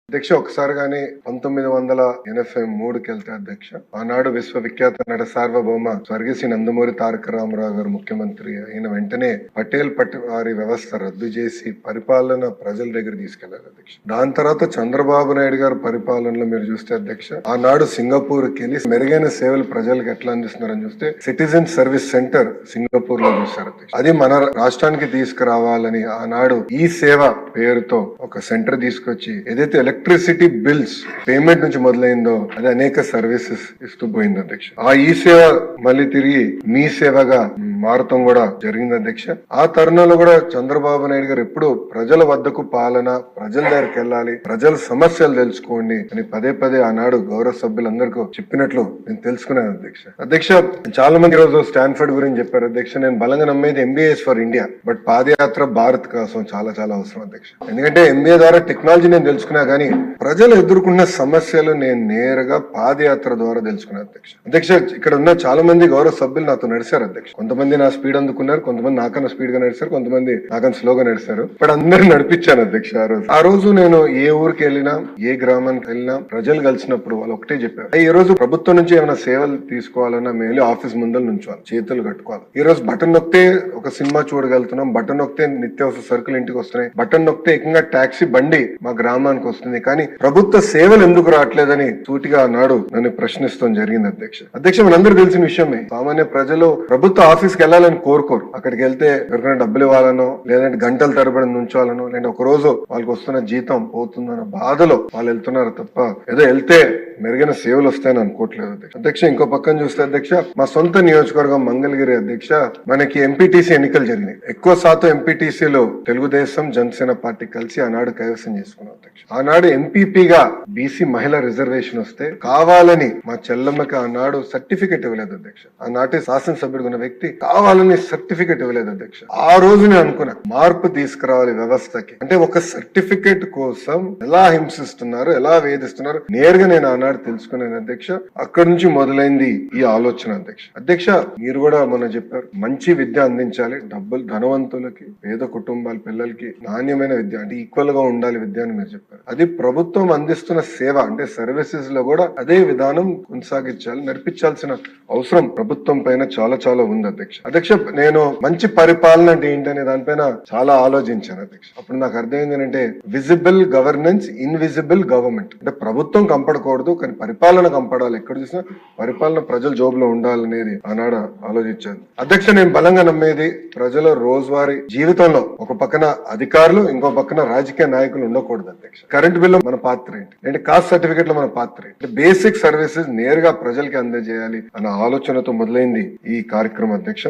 అధ్యక్ష ఒకసారిగానే 1983కి వెళ్తే అధ్యక్ష ఆనాడు విశ్వవిఖ్యాత నట సార్వభౌమ స్వర్గీయ నందమూరి తారక రామారావు గారు ముఖ్యమంత్రి అయిన వెంటనే పటేల్ పట్వారీ వ్యవస్థ రద్దు చేసి పరిపాలన ప్రజల దగ్గర తీసుకెళ్లారు అధ్యక్ష. దాని తర్వాత చంద్రబాబు నాయుడు గారు పరిపాలనలో మీరు చూస్తే అధ్యక్ష ఆనాడు సింగపూర్కి వెళ్ళి మెరుగైన సేవలు ప్రజలకు ఎట్లా అందిస్తున్నారని చూస్తే సిటిజన్ సర్వీస్ సెంటర్ సింగపూర్ లో చూస్తారు అధ్యక్ష. అది మన రాష్ట్రానికి తీసుకురావాలని ఆనాడు ఈ సేవ పేరుతో ఒక సెంటర్ తీసుకొచ్చి ఏదైతే ఎలక్ట్రిసిటీ బిల్స్ పేమెంట్ నుంచి మొదలైందో అది అనేక సర్వీసెస్ ఇస్తూ పోయింది అధ్యక్ష. ఆ ఈ సేవ మళ్ళీ తిరిగి మీ సేవగా మారటం కూడా జరిగింది అధ్యక్ష. ఆ తరుణంలో కూడా చంద్రబాబు నాయుడు గారు ఎప్పుడు ప్రజల వద్దకు పాలన, ప్రజల దగ్గరికి వెళ్ళాలి, ప్రజల సమస్యలు తెలుసుకోండి అని పదే పదే ఆనాడు గౌరవ సభ్యులందరికీ చెప్పినట్లు నేను తెలుసుకున్నాను అధ్యక్ష. అధ్యక్ష చాలా మంది రోజు స్టాన్ఫర్డ్ గురించి చెప్పారు అధ్యక్ష. నేను బలంగా నమ్మేది ఎంబీఏస్ ఫర్ ఇండియా, బట్ పాదయాత్ర భారత్ కోసం చాలా చాలా అవసరం అధ్యక్ష. ఎందుకంటే ఎంబీఏ ద్వారా టెక్నాలజీ నేను తెలుసుకున్నా గానీ ప్రజలు ఎదుర్కొన్న సమస్యలు నేను నేరుగా పాదయాత్ర ద్వారా తెలుసుకున్నాను అధ్యక్ష. అధ్యక్ష ఇక్కడ ఉన్న చాలా మంది గౌరవ సభ్యులు నాతో నడిచారు అధ్యక్ష. కొంతమంది నా స్పీడ్ అందుకున్నారు, కొంతమంది నాకన్నా స్పీడ్ గా నడిచారు, కొంతమంది నాకన్నా స్లోగా నడిచారు. బట్ అందరిని నడిపించాను అధ్యక్ష. ఆ రోజు నేను ఏ ఊరికి వెళ్ళినా, ఏ గ్రామానికి వెళ్ళినా ప్రజలు కలిసినప్పుడు వాళ్ళు ఒకటే చెప్పారు, ఈ రోజు ప్రభుత్వం నుంచి ఏమైనా సేవలు తీసుకోవాలన్నా మేము ఆఫీస్ ముందర నుంచోవాలి, చేతులు కట్టుకోవాలి. ఈ రోజు బటన్ నొక్కితే ఒక సినిమా చూడగలుగుతున్నాం, బటన్ నొక్కితే నిత్యావసర సరుకులు ఇంటికి వస్తున్నాయి, బటన్ నొక్కితే ఏకంగా టాక్సీ బండి మా గ్రామానికి వస్తుంది. కానీ ప్రభుత్వ సేవలు ఎందుకు రావట్లేదని సూటిగా నాడు నన్ను ప్రశ్నిస్తాం జరిగింది అధ్యక్ష. అధ్యక్ష మనందరూ తెలిసిన విషయమే, సామాన్య ప్రజలు ప్రభుత్వ ఆఫీస్కి వెళ్ళాలని కోరుకోరు. అక్కడికి వెళ్తే ఎవరికైనా డబ్బులు ఇవ్వాలనో, లేదంటే గంటల తరబడి నుంచోవాలనో, లేదంటే ఒక రోజు వాళ్ళకి వస్తున్న జీతం పోతుందన్న బాధలో వాళ్ళు వెళ్తున్నారు తప్ప ఏదో వెళ్తే మెరుగైన సేవలు వస్తాయని అనుకోవట్లేదు అధ్యక్ష. అధ్యక్ష ఇంకో పక్కన చూస్తే అధ్యక్ష మా సొంత నియోజకవర్గం మంగళగిరి అధ్యక్ష మనకి ఎంపీటీసీ ఎన్నికలు జరిగినాయి. ఎక్కువ శాతం ఎంపీటీసీలో తెలుగుదేశం, జనసేన పార్టీ కలిసి ఆనాడు కైవసం చేసుకున్నాం అధ్యక్ష. ఆనాడు ఎంపీపీగా బీసీ మహిళా రిజర్వేషన్ వస్తే కావాలని మా చెల్లమ్మకి ఆనాడు సర్టిఫికెట్ ఇవ్వలేదు అధ్యక్ష. ఆనాటి శాసనసభ్యుడు ఉన్న వ్యక్తి కావాలని సర్టిఫికెట్ ఇవ్వలేదు అధ్యక్ష. ఆ రోజు నేను అనుకున్నా మార్పు తీసుకురావాలి వ్యవస్థకి. అంటే ఒక సర్టిఫికెట్ కోసం ఎలా హింసిస్తున్నారు, ఎలా వేధిస్తున్నారు నేరుగా నేను ఆనాడు తెలుసుకున్నాను అధ్యక్ష. అక్కడి నుంచి మొదలైంది ఈ ఆలోచన అధ్యక్ష. అధ్యక్ష మీరు కూడా మొన్న చెప్పారు మంచి విద్య అందించాలి, డబ్బులు ధనవంతులకి, పేద కుటుంబాల పిల్లలకి నాణ్యమైన విద్య అంటే ఈక్వల్ గా ఉండాలి విద్య అని మీరు చెప్పారు. అది ప్రభుత్వం అందిస్తున్న సేవ అంటే సర్వీసెస్ లో కూడా అదే విధానం కొనసాగించాలి, నడిపించాల్సిన అవసరం ప్రభుత్వం పైన చాలా చాలా ఉంది అధ్యక్ష. అధ్యక్ష నేను మంచి పరిపాలన అంటే ఏంటనే దానిపైన చాలా ఆలోచించాను అధ్యక్ష. అప్పుడు నాకు అర్థమైంది ఏంటంటే విజిబుల్ గవర్నెన్స్, ఇన్విజిబుల్ గవర్నమెంట్. అంటే ప్రభుత్వం కంపడకూడదు కానీ పరిపాలన కంపడాలి. ఎక్కడ చూసినా పరిపాలన ప్రజల జోబులో ఉండాలనేది ఆనాడు ఆలోచించాను అధ్యక్ష. నేను బలంగా నమ్మేది ప్రజల రోజువారీ జీవితంలో ఒక పక్కన అధికారులు, ఇంకో పక్కన రాజకీయ నాయకులు ఉండకూడదు అధ్యక్ష. కరెంట్ బిల్లు మన పాత్ర ఏంటి, అంటే కాస్ట్ సర్టిఫికెట్ లో మన పాత్ర ఏంటి, బేసిక్ సర్వీసెస్ నేరుగా ప్రజలకి అందజేయాలి అన్న ఆలోచనతో మొదలైంది ఈ కార్యక్రమం అధ్యక్ష.